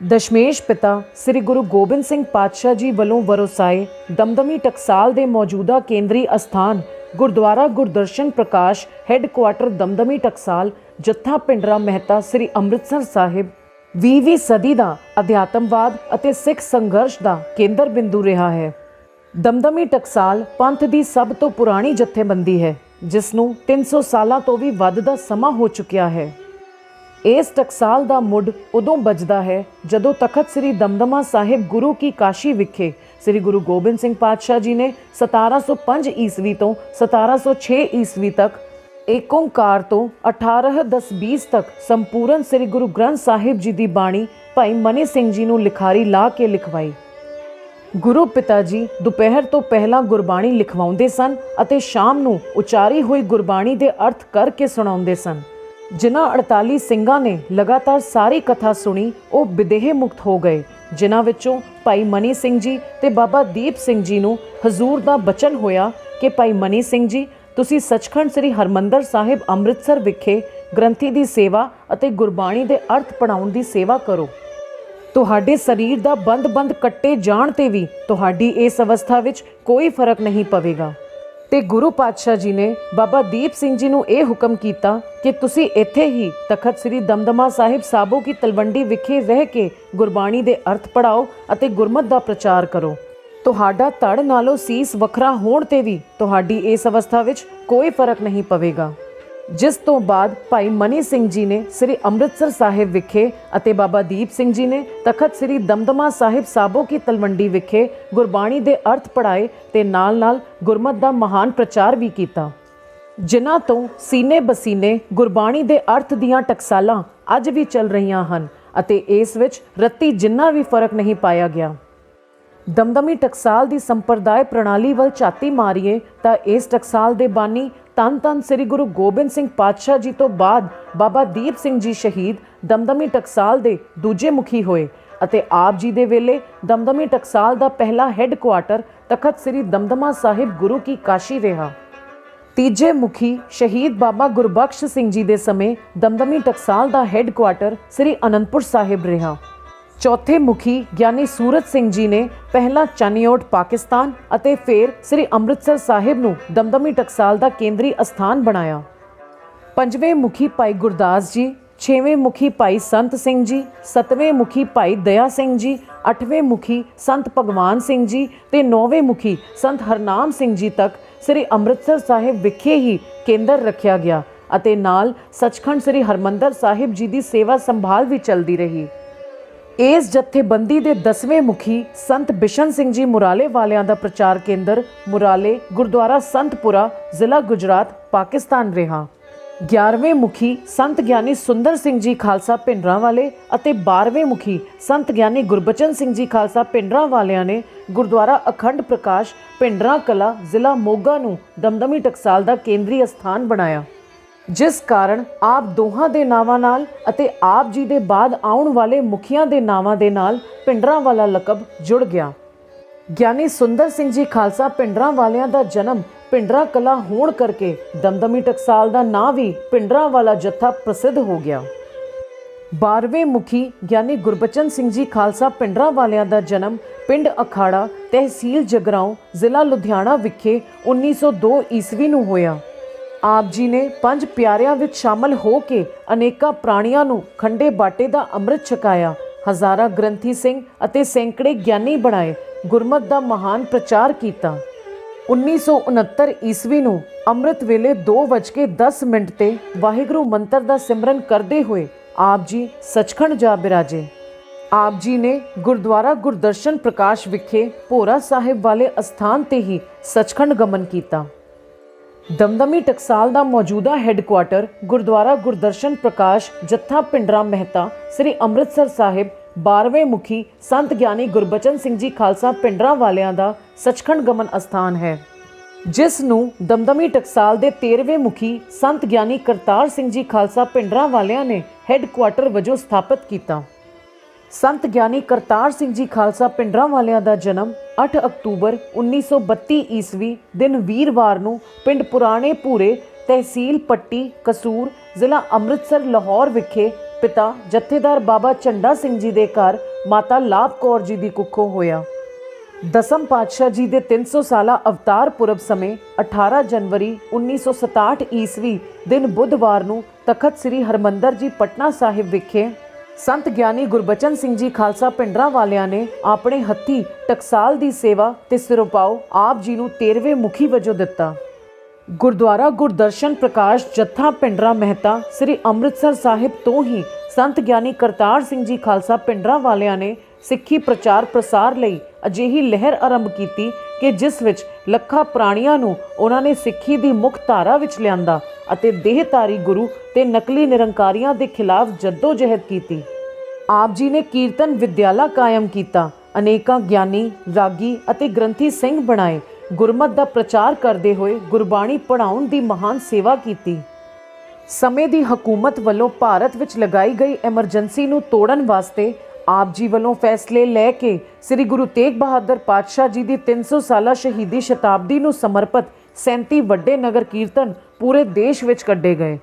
ਦਸ਼ਮੇਸ਼ ਪਿਤਾ ਸ੍ਰੀ ਗੁਰੂ ਗੋਬਿੰਦ ਸਿੰਘ ਪਾਤਸ਼ਾਹ ਜੀ ਵੱਲੋਂ ਵਰੋਸਾਏ ਦਮਦਮੀ ਟਕਸਾਲ ਦੇ ਮੌਜੂਦਾ ਕੇਂਦਰੀ ਅਸਥਾਨ ਗੁਰਦੁਆਰਾ ਗੁਰਦਰਸ਼ਨ ਪ੍ਰਕਾਸ਼ ਹੈੱਡਕੁਆਟਰ ਦਮਦਮੀ ਟਕਸਾਲ ਜੱਥਾ ਪਿੰਡਰਾ ਮਹਿਤਾ ਸ੍ਰੀ ਅੰਮ੍ਰਿਤਸਰ ਸਾਹਿਬ 20ਵੀਂ ਸਦੀ ਦਾ ਅਧਿਆਤਮਵਾਦ ਅਤੇ ਸਿੱਖ ਸੰਘਰਸ਼ ਦਾ ਕੇਂਦਰ ਬਿੰਦੂ ਰਿਹਾ ਹੈ। ਦਮਦਮੀ ਟਕਸਾਲ ਪੰਥ ਦੀ ਸਭ ਤੋਂ ਪੁਰਾਣੀ ਜਥੇਬੰਦੀ ਹੈ, ਜਿਸ ਨੂੰ 300 ਸਾਲਾਂ ਤੋਂ ਵੀ ਵੱਧ ਦਾ ਸਮਾਂ ਹੋ ਚੁੱਕਿਆ ਹੈ। ਇਸ ਟਕਸਾਲ ਦਾ ਮੁੱਢ ਉਦੋਂ ਵੱਜਦਾ ਹੈ ਜਦੋਂ ਤਖਤ ਸ੍ਰੀ ਦਮਦਮਾ ਸਾਹਿਬ ਗੁਰੂ ਕੀ ਕਾਸ਼ੀ ਵਿਖੇ ਸ੍ਰੀ ਗੁਰੂ ਗੋਬਿੰਦ ਸਿੰਘ ਪਾਤਸ਼ਾਹ ਜੀ ਨੇ 1705 ਈਸਵੀ ਤੋਂ 1706 ਈਸਵੀ ਤੱਕ ਏਕ ਓਂਕਾਰ ਤੋਂ 1810-20 ਤੱਕ ਸੰਪੂਰਨ ਸ੍ਰੀ ਗੁਰੂ ਗ੍ਰੰਥ ਸਾਹਿਬ ਜੀ ਦੀ ਬਾਣੀ ਭਾਈ ਮਨੀ ਸਿੰਘ ਜੀ ਨੂੰ ਲਿਖਾਰੀ ਲਾ ਕੇ ਲਿਖਵਾਈ। ਗੁਰੂ ਪਿਤਾ ਜੀ ਦੁਪਹਿਰ ਤੋਂ ਪਹਿਲਾਂ ਗੁਰਬਾਣੀ ਲਿਖਵਾਉਂਦੇ ਸਨ ਅਤੇ ਸ਼ਾਮ ਨੂੰ ਉਚਾਰੀ ਹੋਈ ਗੁਰਬਾਣੀ ਦੇ ਅਰਥ ਕਰਕੇ ਸੁਣਾਉਂਦੇ ਸਨ। ਜਿਨ੍ਹਾਂ 48 ਸਿੰਘਾਂ ਨੇ ਲਗਾਤਾਰ ਸਾਰੀ ਕਥਾ ਸੁਣੀ ਉਹ ਵਿਦੇਹ ਮੁਕਤ ਹੋ ਗਏ, ਜਿਨ੍ਹਾਂ ਵਿੱਚੋਂ ਭਾਈ ਮਨੀ ਸਿੰਘ ਜੀ ਤੇ ਬਾਬਾ ਦੀਪ ਸਿੰਘ ਜੀ ਨੂੰ ਹਜ਼ੂਰ ਦਾ ਬਚਨ ਹੋਇਆ ਕਿ ਭਾਈ ਮਨੀ ਸਿੰਘ ਜੀ ਤੁਸੀਂ ਸੱਚਖੰਡ ਸ੍ਰੀ ਹਰਮੰਦਰ ਸਾਹਿਬ ਅੰਮ੍ਰਿਤਸਰ ਵਿਖੇ ਗ੍ਰੰਥੀ ਦੀ ਸੇਵਾ ਅਤੇ ਗੁਰਬਾਣੀ ਦੇ ਅਰਥ ਪੜ੍ਹਾਉਣ ਦੀ ਸੇਵਾ ਕਰੋ। ਤੁਹਾਡੇ ਸਰੀਰ ਦਾ ਬੰਦ ਕੱਟੇ ਜਾਣ ਤੇ ਵੀ ਤੁਹਾਡੀ ਇਸ ਅਵਸਥਾ ਵਿੱਚ ਕੋਈ ਫਰਕ ਨਹੀਂ ਪਵੇਗਾ। ਤੇ ਗੁਰੂ ਪਾਤਸ਼ਾਹ ਜੀ ਨੇ ਬਾਬਾ ਦੀਪ ਸਿੰਘ ਜੀ ਨੂੰ ਇਹ ਹੁਕਮ ਕੀਤਾ ਕਿ ਤੁਸੀਂ ਇੱਥੇ ਹੀ ਤਖਤ ਸ੍ਰੀ ਦਮਦਮਾ ਸਾਹਿਬ ਸਾਬੋ ਕੀ ਤਲਵੰਡੀ ਵਿਖੇ ਰਹਿ ਕੇ ਗੁਰਬਾਣੀ ਦੇ ਅਰਥ ਪੜ੍ਹਾਓ ਅਤੇ ਗੁਰਮਤ ਦਾ ਪ੍ਰਚਾਰ ਕਰੋ। ਤੁਹਾਡਾ ਧੜ ਨਾਲੋਂ ਸੀਸ ਵੱਖਰਾ ਹੋਣ ਤੇ ਵੀ ਤੁਹਾਡੀ ਇਸ ਅਵਸਥਾ ਵਿੱਚ ਕੋਈ ਫਰਕ ਨਹੀਂ ਪਵੇਗਾ। ਜਿਸ ਤੋਂ ਬਾਅਦ ਭਾਈ ਮਨੀ ਸਿੰਘ ਜੀ ਨੇ ਸ੍ਰੀ ਅੰਮ੍ਰਿਤਸਰ ਸਾਹਿਬ ਵਿਖੇ ਅਤੇ ਬਾਬਾ ਦੀਪ ਸਿੰਘ ਜੀ ਨੇ ਤਖਤ ਸ੍ਰੀ ਦਮਦਮਾ ਸਾਹਿਬ ਸਾਬੋ ਕੀ ਤਲਵੰਡੀ ਵਿਖੇ ਗੁਰਬਾਣੀ ਦੇ ਅਰਥ ਪੜ੍ਹਾਏ ਤੇ ਨਾਲ ਗੁਰਮਤ ਦਾ ਮਹਾਨ ਪ੍ਰਚਾਰ ਵੀ ਕੀਤਾ, ਜਿਨ੍ਹਾਂ ਤੋਂ ਸੀਨੇ ਬਸੀਨੇ ਗੁਰਬਾਣੀ ਦੇ ਅਰਥ ਦੀਆਂ ਟਕਸਾਲਾਂ ਅੱਜ ਵੀ ਚੱਲ ਰਹੀਆਂ ਹਨ ਅਤੇ ਇਸ ਵਿੱਚ ਰੱਤੀ ਜਿੰਨਾ ਵੀ ਫਰਕ ਨਹੀਂ ਪਾਇਆ ਗਿਆ। ਦਮਦਮੀ ਟਕਸਾਲ ਦੀ ਸੰਪਰਦਾਇ ਪ੍ਰਣਾਲੀ ਵੱਲ ਝਾਤੀ ਮਾਰੀਏ ਤਾਂ ਇਸ ਟਕਸਾਲ ਦੇ ਬਾਨੀ ਧੰਨ ਸ੍ਰੀ ਗੁਰੂ ਗੋਬਿੰਦ ਸਿੰਘ ਪਾਤਸ਼ਾਹ ਜੀ ਤੋਂ ਬਾਅਦ ਬਾਬਾ ਦੀਪ ਸਿੰਘ ਜੀ ਸ਼ਹੀਦ ਦਮਦਮੀ ਟਕਸਾਲ ਦੇ ਦੂਜੇ ਮੁਖੀ ਹੋਏ ਅਤੇ ਆਪ ਜੀ ਦੇ ਵੇਲੇ ਦਮਦਮੀ ਟਕਸਾਲ ਦਾ ਪਹਿਲਾ ਹੈੱਡਕੁਆਟਰ ਤਖਤ ਸ੍ਰੀ ਦਮਦਮਾ ਸਾਹਿਬ ਗੁਰੂ ਕੀ ਕਾਸ਼ੀ ਰਿਹਾ। ਤੀਜੇ ਮੁਖੀ ਸ਼ਹੀਦ ਬਾਬਾ ਗੁਰਬਖਸ਼ ਸਿੰਘ ਜੀ ਦੇ ਸਮੇਂ ਦਮਦਮੀ ਟਕਸਾਲ ਦਾ ਹੈੱਡਕੁਆਟਰ ਸ੍ਰੀ ਅਨੰਦਪੁਰ ਸਾਹਿਬ ਰਿਹਾ। ਚੌਥੇ ਮੁਖੀ ਗਿਆਨੀ ਸੂਰਤ ਸਿੰਘ ਜੀ ਨੇ ਪਹਿਲਾਂ ਚੰਨਿਓਟ ਪਾਕਿਸਤਾਨ ਅਤੇ ਫਿਰ ਸ੍ਰੀ ਅੰਮ੍ਰਿਤਸਰ ਸਾਹਿਬ ਨੂੰ ਦਮਦਮੀ ਟਕਸਾਲ ਦਾ ਕੇਂਦਰੀ ਅਸਥਾਨ ਬਣਾਇਆ। ਪੰਜਵੇਂ ਮੁਖੀ ਭਾਈ ਗੁਰਦਾਸ ਜੀ, ਛੇਵੇਂ ਮੁਖੀ ਭਾਈ ਸੰਤ ਸਿੰਘ ਜੀ, ਸੱਤਵੇਂ ਮੁਖੀ ਭਾਈ ਦਇਆ ਸਿੰਘ ਜੀ, ਅੱਠਵੇਂ ਮੁਖੀ ਸੰਤ ਭਗਵਾਨ ਸਿੰਘ ਜੀ ਤੇ ਨੌਵੇਂ ਮੁਖੀ ਸੰਤ ਹਰਨਾਮ ਸਿੰਘ ਜੀ ਤੱਕ ਸ੍ਰੀ ਅੰਮ੍ਰਿਤਸਰ ਸਾਹਿਬ ਵਿਖੇ ਹੀ ਕੇਂਦਰ ਰੱਖਿਆ ਗਿਆ ਅਤੇ ਨਾਲ ਸੱਚਖੰਡ ਸ੍ਰੀ ਹਰਮੰਦਰ ਸਾਹਿਬ ਜੀ ਦੀ ਸੇਵਾ ਸੰਭਾਲ ਵੀ ਚੱਲਦੀ ਰਹੀ। ਇਸ ਜਥੇਬੰਦੀ ਦੇ 10ਵੇਂ ਮੁਖੀ ਸੰਤ ਬਿਸ਼ਨ ਸਿੰਘ ਜੀ ਮੁਰਾਲੇ ਵਾਲਿਆਂ ਦਾ ਪ੍ਰਚਾਰ ਕੇਂਦਰ ਮੁਰਾਲੇ ਗੁਰਦੁਆਰਾ ਸੰਤਪੁਰਾ ਜ਼ਿਲ੍ਹਾ ਗੁਜਰਾਤ ਪਾਕਿਸਤਾਨ ਰਿਹਾ। 11ਵੇਂ ਮੁਖੀ ਸੰਤ ਗਿਆਨੀ ਸੁੰਦਰ ਸਿੰਘ ਜੀ ਖਾਲਸਾ ਭਿੰਡਰਾਂ ਵਾਲੇ ਅਤੇ 12ਵੇਂ ਮੁਖੀ ਸੰਤ ਗਿਆਨੀ ਗੁਰਬਚਨ ਸਿੰਘ ਜੀ ਖਾਲਸਾ ਭਿੰਡਰਾਂ ਵਾਲਿਆਂ ਨੇ ਗੁਰਦੁਆਰਾ ਅਖੰਡ ਪ੍ਰਕਾਸ਼ ਭਿੰਡਰਾਂ ਕਲਾ ਜ਼ਿਲ੍ਹਾ ਮੋਗਾ ਨੂੰ ਦਮਦਮੀ ਟਕਸਾਲ ਦਾ ਕੇਂਦਰੀ ਅਸਥਾਨ ਬਣਾਇਆ, ਜਿਸ ਕਾਰਨ ਆਪ ਦੋਹਾਂ ਦੇ ਨਾਵਾਂ ਨਾਲ ਅਤੇ ਆਪ ਜੀ ਦੇ ਬਾਅਦ ਆਉਣ ਵਾਲੇ ਮੁਖੀਆਂ ਦੇ ਨਾਵਾਂ ਦੇ ਨਾਲ ਭਿੰਡਰਾਂ ਵਾਲਾ ਲਕਬ ਜੁੜ ਗਿਆ। ਗਿਆਨੀ ਸੁੰਦਰ ਸਿੰਘ ਜੀ ਖਾਲਸਾ ਭਿੰਡਰਾਂ ਵਾਲਿਆਂ ਦਾ ਜਨਮ ਭਿੰਡਰਾਂ ਕਲਾ ਹੋਣ ਕਰਕੇ ਦਮਦਮੀ ਟਕਸਾਲ ਦਾ ਨਾਂ ਵੀ ਭਿੰਡਰਾਂ ਵਾਲਾ ਜੱਥਾ ਪ੍ਰਸਿੱਧ ਹੋ ਗਿਆ। 12ਵੇਂ ਮੁਖੀ ਗਿਆਨੀ ਗੁਰਬਚਨ ਸਿੰਘ ਜੀ ਖਾਲਸਾ ਭਿੰਡਰਾਂ ਵਾਲਿਆਂ ਦਾ ਜਨਮ ਪਿੰਡ ਅਖਾੜਾ ਤਹਿਸੀਲ ਜਗਰਾਓਂ ਜ਼ਿਲ੍ਹਾ ਲੁਧਿਆਣਾ ਵਿਖੇ 1902 ਈਸਵੀ ਨੂੰ ਹੋਇਆ। ਆਪ ਜੀ ਨੇ 5 ਪਿਆਰਿਆਂ ਵਿੱਚ ਸ਼ਾਮਲ ਹੋ ਕੇ ਅਨੇਕਾਂ ਪ੍ਰਾਣੀਆਂ ਨੂੰ ਖੰਡੇ ਬਾਟੇ ਦਾ ਅੰਮ੍ਰਿਤ ਛਕਾਇਆ, ਹਜ਼ਾਰਾਂ ਗ੍ਰੰਥੀ ਸਿੰਘ ਅਤੇ ਸੈਂਕੜੇ ਗਿਆਨੀ ਬਣਾਏ, ਗੁਰਮਤ ਦਾ ਮਹਾਨ ਪ੍ਰਚਾਰ ਕੀਤਾ। 1969 ਈਸਵੀ ਨੂੰ ਅੰਮ੍ਰਿਤ ਵੇਲੇ 2:10 ਤੇ ਵਾਹਿਗੁਰੂ ਮੰਤਰ ਦਾ ਸਿਮਰਨ ਕਰਦੇ ਹੋਏ ਆਪ ਜੀ ਸੱਚਖੰਡ ਜਾ ਬਿਰਾਜੇ। ਆਪ ਜੀ ਨੇ ਗੁਰਦੁਆਰਾ ਗੁਰਦਰਸ਼ਨ ਪ੍ਰਕਾਸ਼ ਵਿਖੇ ਭੋਰਾ ਸਾਹਿਬ ਵਾਲੇ ਅਸਥਾਨ ਤੇ ਹੀ ਸੱਚਖੰਡ ਗਮਨ ਕੀਤਾ। ਦਮਦਮੀ ਟਕਸਾਲ ਦਾ ਮੌਜੂਦਾ ਹੈੱਡਕੁਆਟਰ ਗੁਰਦੁਆਰਾ ਗੁਰਦਰਸ਼ਨ ਪ੍ਰਕਾਸ਼ ਜੱਥਾ ਪਿੰਡਰਾ ਮਹਿਤਾ ਸ੍ਰੀ ਅੰਮ੍ਰਿਤਸਰ ਸਾਹਿਬ 12ਵੇਂ ਮੁਖੀ ਸੰਤ ਗਿਆਨੀ ਗੁਰਬਚਨ ਸਿੰਘ ਜੀ ਖਾਲਸਾ ਭਿੰਡਰਾਂ ਵਾਲਿਆਂ ਦਾ ਸੱਚਖੰਡ ਗਮਨ ਅਸਥਾਨ ਹੈ, ਜਿਸ ਨੂੰ ਦਮਦਮੀ ਟਕਸਾਲ ਦੇ 13ਵੇਂ ਮੁਖੀ ਸੰਤ ਗਿਆਨੀ ਕਰਤਾਰ ਸਿੰਘ ਜੀ ਖਾਲਸਾ ਭਿੰਡਰਾਂ ਵਾਲਿਆਂ ਨੇ ਹੈੱਡਕੁਆਟਰ ਵਜੋਂ ਸਥਾਪਿਤ ਕੀਤਾ। ਸੰਤ ਗਿਆਨੀ ਕਰਤਾਰ ਸਿੰਘ ਜੀ ਖਾਲਸਾ ਭਿੰਡਰਾਂ ਵਾਲਿਆਂ ਦਾ ਜਨਮ 8 ਅਕਤੂਬਰ 1932 ਈਸਵੀ ਦਿਨ ਵੀਰਵਾਰ ਨੂੰ ਪਿੰਡ ਪੁਰਾਣੇ ਭੂਰੇ ਤਹਿਸੀਲ ਪੱਟੀ ਕਸੂਰ ਜ਼ਿਲ੍ਹਾ ਅੰਮ੍ਰਿਤਸਰ ਲਾਹੌਰ ਵਿਖੇ ਪਿਤਾ ਜਥੇਦਾਰ ਬਾਬਾ ਝੰਡਾ ਸਿੰਘ ਜੀ ਦੇ ਘਰ ਮਾਤਾ ਲਾਭ ਕੌਰ ਜੀ ਦੀ ਕੁੱਖੋਂ ਹੋਇਆ। ਦਸਮ ਪਾਤਸ਼ਾਹ ਜੀ ਦੇ 300 ਸਾਲਾ ਅਵਤਾਰ ਪੁਰਬ ਸਮੇਂ 18 ਜਨਵਰੀ 1967 ਈਸਵੀ ਦਿਨ ਬੁੱਧਵਾਰ ਨੂੰ ਤਖਤ ਸ੍ਰੀ ਹਰਮੰਦਰ ਜੀ ਪਟਨਾ ਸਾਹਿਬ ਵਿਖੇ ਸੰਤ ਗਿਆਨੀ ਗੁਰਬਚਨ ਸਿੰਘ ਜੀ ਖਾਲਸਾ ਪਿੰਡਰਾਂ ਵਾਲਿਆਂ ਨੇ ਆਪਣੇ ਹੱਥੀ ਟਕਸਾਲ ਦੀ ਸੇਵਾ ਤੇ ਸਿਰੋਪਾਓ ਆਪ ਜੀ ਨੂੰ 13ਵੇਂ ਮੁਖੀ ਵਜੋਂ ਦਿੱਤਾ। ਗੁਰਦੁਆਰਾ ਗੁਰਦਰਸ਼ਨ ਪ੍ਰਕਾਸ਼ ਜੱਥਾ ਪਿੰਡਰਾ ਮਹਿਤਾ ਸ੍ਰੀ ਅੰਮ੍ਰਿਤਸਰ ਸਾਹਿਬ ਤੋਂ ਹੀ ਸੰਤ ਗਿਆਨੀ ਕਰਤਾਰ ਸਿੰਘ ਜੀ ਖਾਲਸਾ ਪਿੰਡਰਾਂ ਵਾਲਿਆਂ ਨੇ ਸਿੱਖੀ ਪ੍ਰਚਾਰ ਪ੍ਰਸਾਰ ਲਈ ਅਜਿਹੀ ਲਹਿਰ ਆਰੰਭ ਕੀਤੀ ਕਿ ਜਿਸ ਵਿੱਚ ਲੱਖਾਂ ਪ੍ਰਾਣੀਆਂ ਨੂੰ ਉਹਨਾਂ ਨੇ ਸਿੱਖੀ ਦੀ ਮੁੱਖ ਧਾਰਾ ਵਿੱਚ ਲਿਆਂਦਾ ਅਤੇ ਦੇਹਧਾਰੀ ਗੁਰੂ ਤੇ ਨਕਲੀ ਨਿਰੰਕਾਰੀਆਂ ਦੇ ਖਿਲਾਫ ਜੱਦੋ-ਜਹਿਦ ਕੀਤੀ। ਆਪ ਜੀ ਨੇ ਕੀਰਤਨ ਵਿਦਿਆਲਾ ਕਾਇਮ ਕੀਤਾ, ਅਨੇਕਾਂ ਗਿਆਨੀ, ਰਾਗੀ ਅਤੇ ਗ੍ਰੰਥੀ ਸਿੰਘ ਬਣਾਏ, ਗੁਰਮਤ ਦਾ ਪ੍ਰਚਾਰ ਕਰਦੇ ਹੋਏ ਗੁਰਬਾਣੀ ਪੜ੍ਹਾਉਣ ਦੀ ਮਹਾਨ ਸੇਵਾ ਕੀਤੀ। ਸਮੇਂ ਦੀ ਹਕੂਮਤ ਵੱਲੋਂ ਭਾਰਤ ਵਿੱਚ ਲਗਾਈ ਗਈ ਐਮਰਜੈਂਸੀ ਨੂੰ ਤੋੜਨ ਵਾਸਤੇ ਆਪ ਜੀ ਵੱਲੋਂ ਫੈਸਲੇ ਲੈ ਕੇ ਸ੍ਰੀ ਗੁਰੂ ਤੇਗ ਬਹਾਦਰ ਪਾਤਸ਼ਾਹ ਜੀ ਦੀ 300 ਸਾਲਾ ਸ਼ਹੀਦੀ ਸ਼ਤਾਬਦੀ ਨੂੰ ਸਮਰਪਿਤ 37 ਵੱਡੇ ਨਗਰ ਕੀਰਤਨ ਪੂਰੇ ਦੇਸ਼ ਵਿੱਚ ਕੱਢੇ ਗਏ।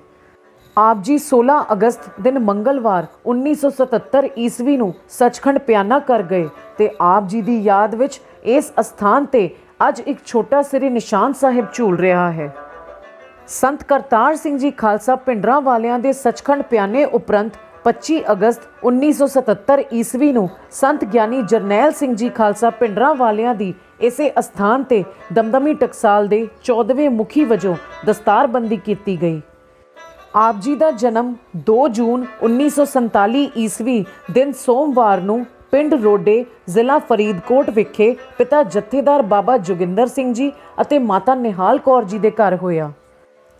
ਆਪ ਜੀ 16 ਅਗਸਤ ਦਿਨ ਮੰਗਲਵਾਰ 1977 ਈਸਵੀ ਨੂੰ ਸੱਚਖੰਡ ਪਿਆਨਾ ਕਰ ਗਏ ਤੇ ਆਪ ਜੀ ਦੀ ਯਾਦ ਵਿੱਚ ਇਸ ਅਸਥਾਨ ਤੇ ਅੱਜ ਇੱਕ ਛੋਟਾ ਸ੍ਰੀ ਨਿਸ਼ਾਨ ਸਾਹਿਬ ਝੂਲ ਰਿਹਾ ਹੈ। ਸੰਤ ਕਰਤਾਰ ਸਿੰਘ ਜੀ ਖਾਲਸਾ ਪਿੰਡਰਾਂ ਵਾਲਿਆਂ ਦੇ ਸੱਚਖੰਡ ਪਿਆਨੇ ਉਪਰੰਤ 25 ਅਗਸਤ 1977 ਈਸਵੀ ਨੂੰ ਸੰਤ ਗਿਆਨੀ ਜਰਨੈਲ ਸਿੰਘ ਜੀ ਖਾਲਸਾ ਪਿੰਡਰਾਂ ਵਾਲਿਆਂ ਦੀ ਇਸੇ ਅਸਥਾਨ ਤੇ ਦਮਦਮੀ ਟਕਸਾਲ ਦੇ 14ਵੇਂ ਮੁਖੀ ਵਜੋਂ ਦਸਤਾਰਬੰਦੀ ਕੀਤੀ ਗਈ। ਆਪ ਜੀ ਦਾ ਜਨਮ 2 ਜੂਨ 1947 ਈਸਵੀ ਦਿਨ ਸੋਮਵਾਰ ਨੂੰ ਪਿੰਡ ਰੋਡੇ ਜ਼ਿਲ੍ਹਾ ਫਰੀਦਕੋਟ ਵਿਖੇ ਪਿਤਾ ਜਥੇਦਾਰ ਬਾਬਾ ਜੋਗਿੰਦਰ ਸਿੰਘ ਜੀ ਅਤੇ ਮਾਤਾ ਨਿਹਾਲ ਕੌਰ ਜੀ ਦੇ ਘਰ ਹੋਇਆ।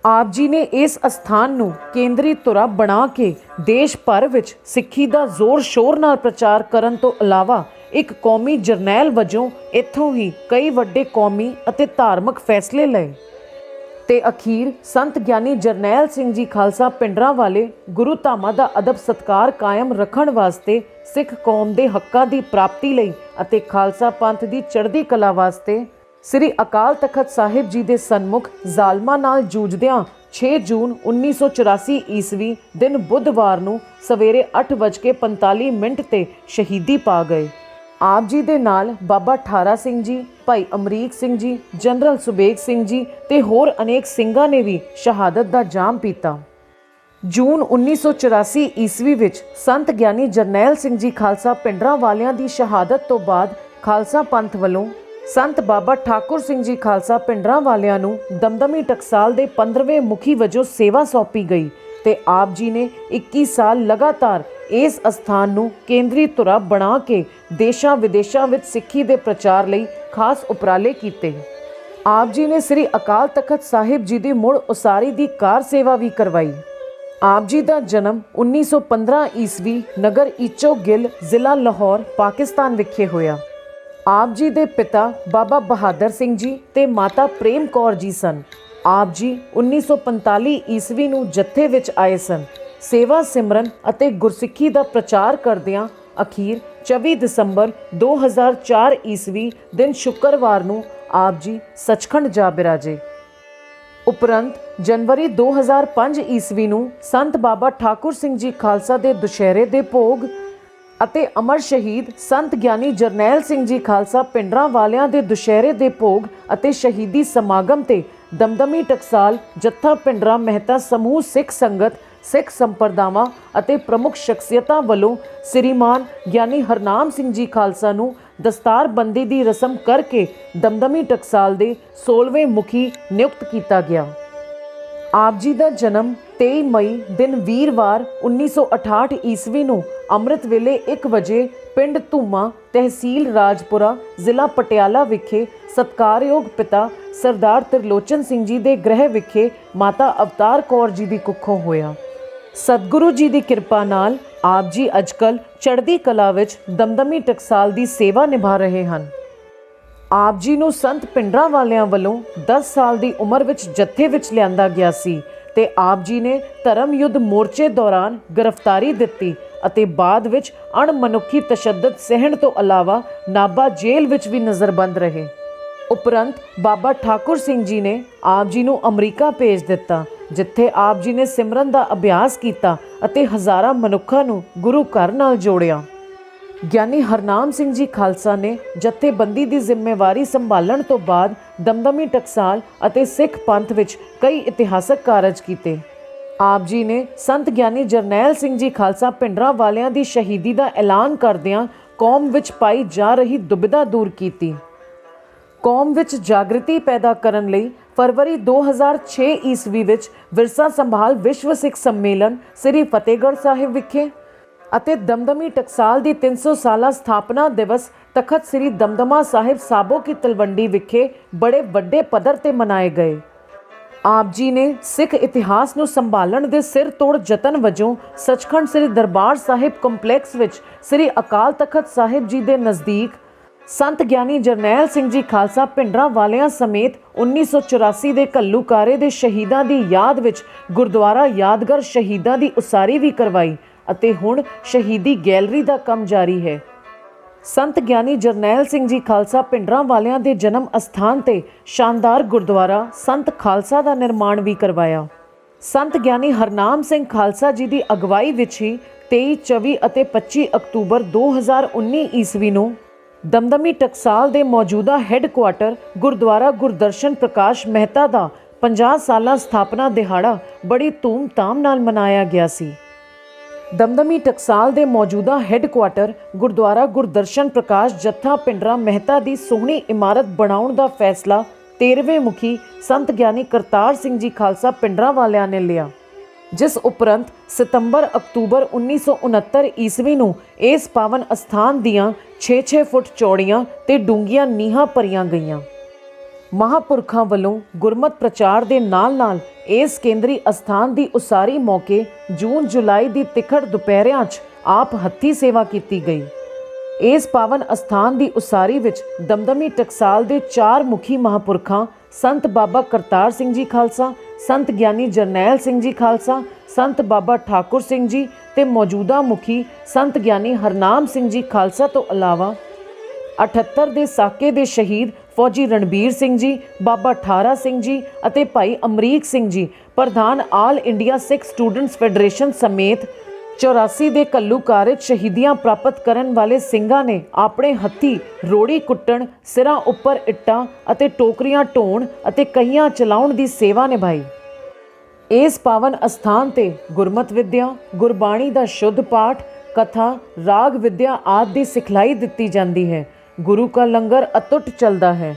ਆਪ ਜੀ ਨੇ ਇਸ ਅਸਥਾਨ ਨੂੰ ਕੇਂਦਰੀ ਧੁਰਾ ਬਣਾ ਕੇ ਦੇਸ਼ ਭਰ ਵਿੱਚ ਸਿੱਖੀ ਦਾ ਜ਼ੋਰ ਸ਼ੋਰ ਨਾਲ ਪ੍ਰਚਾਰ ਕਰਨ ਤੋਂ ਇਲਾਵਾ ਇੱਕ ਕੌਮੀ ਜਰਨੈਲ ਵਜੋਂ ਇੱਥੋਂ ਹੀ ਕਈ ਵੱਡੇ ਕੌਮੀ ਅਤੇ ਧਾਰਮਿਕ ਫੈਸਲੇ ਲਏ ਤੇ ਅਖੀਰ ਸੰਤ ਗਿਆਨੀ ਜਰਨੈਲ ਸਿੰਘ ਜੀ ਖਾਲਸਾ ਪਿੰਡਰਾਂ ਵਾਲੇ ਗੁਰੂ ਧਾਮਾਂ ਦਾ ਅਦਬ ਸਤਕਾਰ ਕਾਇਮ ਰੱਖਣ ਵਾਸਤੇ ਸਿੱਖ ਕੌਮ ਦੇ ਹੱਕਾਂ ਦੀ ਪ੍ਰਾਪਤੀ ਲਈ ਅਤੇ ਖਾਲਸਾ ਪੰਥ ਦੀ ਚੜ੍ਹਦੀ ਕਲਾ ਵਾਸਤੇ ਸ੍ਰੀ ਅਕਾਲ ਤਖਤ ਸਾਹਿਬ ਜੀ ਦੇ ਸਨਮੁਖ ਜ਼ਾਲਮਾਂ ਨਾਲ ਜੂਝਦਿਆਂ 6 ਜੂਨ 1984 ਈਸਵੀ ਦਿਨ ਬੁੱਧਵਾਰ ਨੂੰ ਸਵੇਰੇ 8:45 ਤੇ ਸ਼ਹੀਦੀ ਪਾ ਗਏ। ਆਪ ਜੀ ਦੇ ਨਾਲ ਬਾਬਾ ਠਾਰਾ ਸਿੰਘ ਜੀ, ਭਾਈ ਅਮਰੀਕ ਸਿੰਘ ਜੀ, ਜਨਰਲ ਸੁਬੇਗ ਸਿੰਘ ਜੀ ਤੇ ਹੋਰ ਅਨੇਕ ਸਿੰਘਾਂ ਨੇ ਵੀ ਸ਼ਹਾਦਤ ਦਾ ਜਾਮ ਪੀਤਾ। ਜੂਨ 1984 ਈਸਵੀ ਵਿੱਚ ਸੰਤ ਗਿਆਨੀ ਜਰਨੈਲ ਸਿੰਘ ਜੀ ਖਾਲਸਾ ਪਿੰਡਰਾਂ ਵਾਲਿਆਂ ਦੀ ਸ਼ਹਾਦਤ ਤੋਂ ਬਾਅਦ ਖਾਲਸਾ ਪੰਥ ਵੱਲੋਂ ਸੰਤ ਬਾਬਾ ਠਾਕੁਰ ਸਿੰਘ ਜੀ ਖਾਲਸਾ ਪਿੰਡਰਾਂ ਵਾਲਿਆਂ ਨੂੰ ਦਮਦਮੀ ਟਕਸਾਲ ਦੇ 15ਵੇਂ ਮੁਖੀ ਵਜੋਂ ਸੇਵਾ ਸੌਂਪੀ ਗਈ ਤੇ ਆਪ ਜੀ ਨੇ 21 ਸਾਲ ਲਗਾਤਾਰ ਇਸ ਅਸਥਾਨ ਨੂੰ ਕੇਂਦਰੀ ਧੁਰਾ ਬਣਾ ਕੇ ਦੇਸ਼ਾਂ ਵਿਦੇਸ਼ਾਂ ਵਿੱਚ ਸਿੱਖੀ ਦੇ ਪ੍ਰਚਾਰ ਲਈ ਖਾਸ ਉਪਰਾਲੇ ਕੀਤੇ। ਆਪ ਜੀ ਨੇ ਸ੍ਰੀ ਅਕਾਲ ਤਖਤ ਸਾਹਿਬ ਜੀ ਦੀ ਮੁੜ ਉਸਾਰੀ ਦੀ ਕਾਰ ਸੇਵਾ ਵੀ ਕਰਵਾਈ। ਆਪ ਜੀ ਦਾ ਜਨਮ 1915 ਈਸਵੀ ਨਗਰ ਈਚੋ ਗਿੱਲ ਜ਼ਿਲ੍ਹਾ ਲਾਹੌਰ ਪਾਕਿਸਤਾਨ ਵਿਖੇ ਹੋਇਆ। ਆਪ ਜੀ ਦੇ ਪਿਤਾ ਬਾਬਾ ਬਹਾਦਰ ਸਿੰਘ ਜੀ ਤੇ ਮਾਤਾ ਪ੍ਰੇਮ ਕੌਰ ਜੀ ਸਨ। ਆਪ ਜੀ 1945 ਈਸਵੀ ਨੂੰ ਜੱਥੇ ਵਿੱਚ ਆਏ ਸਨ। ਸੇਵਾ ਸਿਮਰਨ ਅਤੇ ਗੁਰਸਿੱਖੀ ਦਾ ਪ੍ਰਚਾਰ ਕਰਦਿਆਂ ਅਖੀਰ 24 ਦਸੰਬਰ 2004 ਈਸਵੀ ਦਿਨ ਸ਼ੁੱਕਰਵਾਰ ਨੂੰ ਆਪ ਜੀ ਸੱਚਖੰਡ ਜਾ ਬਿਰਾਜੇ। ਉਪਰੰਤ ਜਨਵਰੀ 2005 ਈਸਵੀ ਨੂੰ ਸੰਤ ਬਾਬਾ ਠਾਕੁਰ ਸਿੰਘ ਜੀ ਖਾਲਸਾ ਦੇ ਦੁਸ਼ਹਿਰੇ ਦੇ ਭੋਗ ਅਤੇ ਅਮਰ ਸ਼ਹੀਦ ਸੰਤ ਗਿਆਨੀ ਜਰਨੈਲ ਸਿੰਘ ਜੀ ਖਾਲਸਾ ਪਿੰਡਰਾਂ ਵਾਲਿਆਂ ਦੇ ਦੁਸ਼ਹਿਰੇ ਦੇ ਭੋਗ ਅਤੇ ਸ਼ਹੀਦੀ ਸਮਾਗਮ ਤੇ ਦਮਦਮੀ ਟਕਸਾਲ ਜੱਥਾ ਪਿੰਡਰਾ ਮਹਿਤਾ ਸਮੂਹ ਸਿੱਖ ਸੰਗਤ, ਸਿੱਖ ਸੰਪਰਦਾਵਾਂ ਅਤੇ ਪ੍ਰਮੁੱਖ ਸ਼ਖਸੀਅਤਾਂ ਵੱਲੋਂ ਸ੍ਰੀਮਾਨ ਗਿਆਨੀ ਹਰਨਾਮ ਸਿੰਘ ਜੀ ਖਾਲਸਾ ਨੂੰ ਦਸਤਾਰਬੰਦੀ ਦੀ ਰਸਮ ਕਰਕੇ ਦਮਦਮੀ ਟਕਸਾਲ ਦੇ 16ਵੇਂ ਮੁਖੀ ਨਿਯੁਕਤ ਕੀਤਾ ਗਿਆ। ਆਪ ਜੀ ਦਾ ਜਨਮ 23 ਮਈ ਦਿਨ ਵੀਰਵਾਰ 1968 ਈਸਵੀ ਨੂੰ ਅੰਮ੍ਰਿਤ ਵੇਲੇ 1 ਵਜੇ ਪਿੰਡ ਧੂਮਾ, ਤਹਿਸੀਲ ਰਾਜਪੁਰਾ, ਜ਼ਿਲ੍ਹਾ ਪਟਿਆਲਾ ਵਿਖੇ ਸਤਿਕਾਰਯੋਗ ਪਿਤਾ ਸਰਦਾਰ ਤ੍ਰਿਲੋਚਨ ਸਿੰਘ ਜੀ ਦੇ ਗ੍ਰਹਿ ਵਿਖੇ ਮਾਤਾ ਅਵਤਾਰ ਕੌਰ ਜੀ ਦੀ ਕੁੱਖੋਂ ਹੋਇਆ। ਸਤਿਗੁਰੂ ਜੀ ਦੀ ਕਿਰਪਾ ਨਾਲ ਆਪ ਜੀ ਅੱਜਕੱਲ ਚੜ੍ਹਦੀ ਕਲਾ ਵਿੱਚ ਦਮਦਮੀ ਟਕਸਾਲ ਦੀ ਸੇਵਾ ਨਿਭਾ ਰਹੇ ਹਨ। ਆਪ ਜੀ ਨੂੰ ਸੰਤ ਪਿੰਡਰਾਂ ਵਾਲਿਆਂ ਵੱਲੋਂ 10 ਸਾਲ ਦੀ ਉਮਰ ਵਿੱਚ ਜੱਥੇ ਵਿੱਚ ਲਿਆਂਦਾ ਗਿਆ ਸੀ ਤੇ ਆਪ ਜੀ ਨੇ ਧਰਮ ਯੁੱਧ ਮੋਰਚੇ ਦੌਰਾਨ ਗ੍ਰਿਫਤਾਰੀ ਦਿੱਤੀ ਅਤੇ ਬਾਅਦ ਵਿੱਚ ਅਣਮਨੁੱਖੀ ਤਸ਼ੱਦਦ ਸਹਿਣ ਤੋਂ ਇਲਾਵਾ ਨਾਭਾ ਜੇਲ੍ਹ ਵਿੱਚ ਵੀ ਨਜ਼ਰਬੰਦ ਰਹੇ। ਉਪਰੰਤ ਬਾਬਾ ਠਾਕੁਰ ਸਿੰਘ ਜੀ ਨੇ ਆਪ ਜੀ ਨੂੰ ਅਮਰੀਕਾ ਭੇਜ ਦਿੱਤਾ, ਜਿੱਥੇ ਆਪ ਜੀ ਨੇ ਸਿਮਰਨ ਦਾ ਅਭਿਆਸ ਕੀਤਾ ਅਤੇ ਹਜ਼ਾਰਾਂ ਮਨੁੱਖਾਂ ਨੂੰ ਗੁਰੂ ਘਰ ਨਾਲ ਜੋੜਿਆ। ਗਿਆਨੀ ਹਰਨਾਮ ਸਿੰਘ ਜੀ ਖਾਲਸਾ ਨੇ ਜਥੇਬੰਦੀ ਦੀ ਜ਼ਿੰਮੇਵਾਰੀ ਸੰਭਾਲਣ ਤੋਂ ਬਾਅਦ ਦਮਦਮੀ ਟਕਸਾਲ ਅਤੇ ਸਿੱਖ ਪੰਥ ਵਿੱਚ ਕਈ ਇਤਿਹਾਸਕ ਕਾਰਜ ਕੀਤੇ। ਆਪ ਜੀ ਨੇ ਸੰਤ ਗਿਆਨੀ ਜਰਨੈਲ ਸਿੰਘ ਜੀ ਖਾਲਸਾ ਭਿੰਡਰਾਂਵਾਲਿਆਂ ਦੀ ਸ਼ਹੀਦੀ ਦਾ ਐਲਾਨ ਕਰਦਿਆਂ ਕੌਮ ਵਿੱਚ ਪਾਈ ਜਾ ਰਹੀ ਦੁਬਿਧਾ ਦੂਰ ਕੀਤੀ। ਕੌਮ ਵਿੱਚ ਜਾਗ੍ਰਿਤੀ ਪੈਦਾ ਕਰਨ ਲਈ ਫਰਵਰੀ 2006 ਈਸਵੀ ਵਿੱਚ ਵਿਰਸਾ ਸੰਭਾਲ ਵਿਸ਼ਵ ਸਿੱਖ ਸੰਮੇਲਨ ਸ੍ਰੀ ਫਤਿਹਗੜ੍ਹ ਸਾਹਿਬ ਵਿਖੇ ਅਤੇ ਦਮਦਮੀ ਟਕਸਾਲ ਦੀ 300 ਸਾਲਾ ਸਥਾਪਨਾ ਦਿਵਸ ਤਖਤ ਸ੍ਰੀ ਦਮਦਮਾ ਸਾਹਿਬ ਸਾਬੋ ਕੀ ਤਲਵੰਡੀ ਵਿਖੇ ਬੜੇ ਵੱਡੇ ਪੱਧਰ ਤੇ ਮਨਾਏ ਗਏ। ਆਪ ਜੀ ਨੇ ਸਿੱਖ ਇਤਿਹਾਸ ਨੂੰ ਸੰਭਾਲਣ ਦੇ ਸਿਰ ਤੋੜ ਯਤਨ ਵਜੋਂ ਸੱਚਖੰਡ ਸ੍ਰੀ ਦਰਬਾਰ ਸਾਹਿਬ ਕੰਪਲੈਕਸ ਵਿੱਚ ਸ੍ਰੀ ਅਕਾਲ ਤਖਤ ਸਾਹਿਬ ਜੀ ਦੇ ਨਜ਼ਦੀਕ ਸੰਤ ਗਿਆਨੀ ਜਰਨੈਲ ਸਿੰਘ ਜੀ ਖਾਲਸਾ ਭਿੰਡਰਾਂਵਾਲਿਆਂ ਸਮੇਤ 1984 ਦੇ ਘੱਲੂਘਾਰੇ ਦੇ ਸ਼ਹੀਦਾਂ ਦੀ ਯਾਦ ਵਿੱਚ ਗੁਰਦੁਆਰਾ ਯਾਦਗਾਰ ਸ਼ਹੀਦਾਂ ਦੀ ਉਸਾਰੀ ਵੀ ਕਰਵਾਈ ਅਤੇ ਹੁਣ ਸ਼ਹੀਦੀ ਗੈਲਰੀ ਦਾ ਕੰਮ ਜਾਰੀ ਹੈ। ਸੰਤ ਗਿਆਨੀ ਜਰਨੈਲ ਸਿੰਘ ਜੀ ਖਾਲਸਾ ਭਿੰਡਰਾਂਵਾਲਿਆਂ ਦੇ ਜਨਮ ਅਸਥਾਨ ਤੇ ਸ਼ਾਨਦਾਰ ਗੁਰਦੁਆਰਾ ਸੰਤ ਖਾਲਸਾ ਦਾ ਨਿਰਮਾਣ ਵੀ ਕਰਵਾਇਆ। ਸੰਤ ਗਿਆਨੀ ਹਰਨਾਮ ਸਿੰਘ ਖਾਲਸਾ ਜੀ ਦੀ ਅਗਵਾਈ ਵਿੱਚ ਹੀ 23, 24 ਅਤੇ 25 ਅਕਤੂਬਰ 2019 ਈਸਵੀ ਨੂੰ ਦਮਦਮੀ ਟਕਸਾਲ ਦੇ ਮੌਜੂਦਾ ਹੈੱਡਕੁਆਟਰ ਗੁਰਦੁਆਰਾ ਗੁਰਦਰਸ਼ਨ ਪ੍ਰਕਾਸ਼ ਮਹਿਤਾ ਦਾ 50 ਸਾਲਾ ਸਥਾਪਨਾ ਦਿਹਾੜਾ ਬੜੀ ਧੂਮ-ਧਾਮ ਨਾਲ ਮਨਾਇਆ ਗਿਆ ਸੀ। ਦਮਦਮੀ ਟਕਸਾਲ ਦੇ ਮੌਜੂਦਾ ਹੈੱਡਕੁਆਟਰ ਗੁਰਦੁਆਰਾ ਗੁਰਦਰਸ਼ਨ ਪ੍ਰਕਾਸ਼ ਜੱਥਾ ਭਿੰਡਰਾਂ ਮਹਿਤਾ ਦੀ ਸੋਹਣੀ ਇਮਾਰਤ ਬਣਾਉਣ ਦਾ ਫੈਸਲਾ 13ਵੇਂ ਮੁਖੀ ਸੰਤ ਗਿਆਨੀ ਕਰਤਾਰ ਸਿੰਘ ਜੀ ਖਾਲਸਾ ਭਿੰਡਰਾਂਵਾਲਿਆਂ ਨੇ ਲਿਆ, ਜਿਸ ਉਪਰੰਤ ਸਤੰਬਰ ਅਕਤੂਬਰ 1969 ਈਸਵੀ ਨੂੰ ਇਸ ਪਾਵਨ ਅਸਥਾਨ ਦੀਆਂ 6-6 ਫੁੱਟ ਚੌੜੀਆਂ ਤੇ ਡੂੰਘੀਆਂ ਨੀਹਾਂ ਭਰੀਆਂ ਗਈਆਂ। ਮਹਾਂਪੁਰਖਾਂ ਵੱਲੋਂ ਗੁਰਮਤ ਪ੍ਰਚਾਰ ਦੇ ਨਾਲ-ਨਾਲ ਇਸ ਕੇਂਦਰੀ ਅਸਥਾਨ ਦੀ ਉਸਾਰੀ ਮੌਕੇ ਜੂਨ-ਜੁਲਾਈ ਦੀ ਤਿੱਖੜ ਦੁਪਹਿਰਿਆਂ 'ਚ ਆਪ ਹੱਥੀਂ ਸੇਵਾ ਕੀਤੀ ਗਈ। ਇਸ ਪਾਵਨ ਅਸਥਾਨ ਦੀ ਉਸਾਰੀ ਵਿੱਚ ਦਮਦਮੀ ਟਕਸਾਲ ਦੇ 4 ਮੁਖੀ ਮਹਾਂਪੁਰਖਾਂ ਸੰਤ ਬਾਬਾ ਕਰਤਾਰ ਸਿੰਘ ਜੀ ਖਾਲਸਾ, ਸੰਤ ਗਿਆਨੀ ਜਰਨੈਲ ਸਿੰਘ ਜੀ ਖਾਲਸਾ, ਸੰਤ ਬਾਬਾ ਠਾਕੁਰ ਸਿੰਘ ਜੀ ਤੇ ਮੌਜੂਦਾ ਮੁਖੀ ਸੰਤ ਗਿਆਨੀ ਹਰਨਾਮ ਸਿੰਘ ਜੀ ਖਾਲਸਾ ਤੋਂ ਇਲਾਵਾ 78 ਦੇ ਸਾਕੇ ਦੇ ਸ਼ਹੀਦ ਫੌਜੀ ਰਣਬੀਰ ਸਿੰਘ ਜੀ, ਬਾਬਾ ਠਾਰਾ ਸਿੰਘ ਜੀ ਅਤੇ ਭਾਈ ਅਮਰੀਕ ਸਿੰਘ ਜੀ ਪ੍ਰਧਾਨ ਆਲ ਇੰਡੀਆ ਸਿੱਖ ਸਟੂਡੈਂਟਸ ਫੈਡਰੇਸ਼ਨ ਸਮੇਤ 84 ਦੇ ਘੱਲੂਘਾਰੇ ਸ਼ਹੀਦੀਆਂ ਪ੍ਰਾਪਤ ਕਰਨ ਵਾਲੇ ਸਿੰਘਾਂ ਨੇ ਆਪਣੇ ਹੱਥੀਂ ਰੋੜੀ ਕੁੱਟਣ, ਸਿਰਾਂ ਉੱਪਰ ਇੱਟਾਂ ਅਤੇ ਟੋਕਰੀਆਂ ਢੋਣ ਅਤੇ ਕਹੀਆਂ ਚਲਾਉਣ ਦੀ ਸੇਵਾ ਨਿਭਾਈ। ਇਸ ਪਾਵਨ ਅਸਥਾਨ ਤੇ ਗੁਰਮਤ ਵਿਦਿਆ, ਗੁਰਬਾਣੀ ਦਾ ਸ਼ੁੱਧ ਪਾਠ, ਕਥਾ, ਰਾਗ ਵਿਦਿਆ ਆਦਿ ਦੀ ਸਿਖਲਾਈ ਦਿੱਤੀ ਜਾਂਦੀ ਹੈ। ਗੁਰੂ ਕਾ ਲੰਗਰ ਅਟੁੱਟ ਚੱਲਦਾ ਹੈ।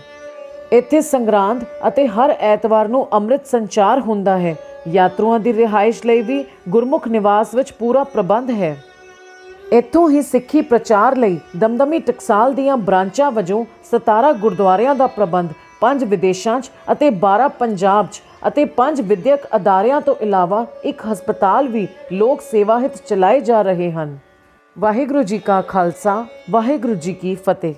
ਇੱਥੇ ਸੰਗਰਾਂਦ ਅਤੇ ਹਰ ਐਤਵਾਰ ਨੂੰ ਅੰਮ੍ਰਿਤ ਸੰਚਾਰ ਹੁੰਦਾ ਹੈ। ਯਾਤਰੂਆਂ ਦੀ ਰਿਹਾਇਸ਼ ਲਈ ਵੀ ਗੁਰਮੁਖ ਨਿਵਾਸ ਵਿੱਚ ਪੂਰਾ ਪ੍ਰਬੰਧ ਹੈ। ਇੱਥੋਂ ਹੀ ਸਿੱਖੀ ਪ੍ਰਚਾਰ ਲਈ ਦਮਦਮੀ ਟਕਸਾਲ ਦੀਆਂ ਬ੍ਰਾਂਚਾਂ ਵਜੋਂ 17 ਗੁਰਦੁਆਰਿਆਂ ਦਾ ਪ੍ਰਬੰਧ 5 ਵਿਦੇਸ਼ਾਂ 'ਚ ਅਤੇ 12 ਪੰਜਾਬ 'ਚ ਅਤੇ 5 ਵਿਦਿਅਕ ਅਦਾਰਿਆਂ ਤੋਂ ਇਲਾਵਾ ਇੱਕ ਹਸਪਤਾਲ ਵੀ ਲੋਕ ਸੇਵਾ ਹਿੱਤ ਚਲਾਏ ਜਾ ਰਹੇ ਹਨ। ਵਾਹਿਗੁਰੂ ਜੀ ਕਾ ਖਾਲਸਾ, ਵਾਹਿਗੁਰੂ ਜੀ ਕੀ ਫਤਿਹ।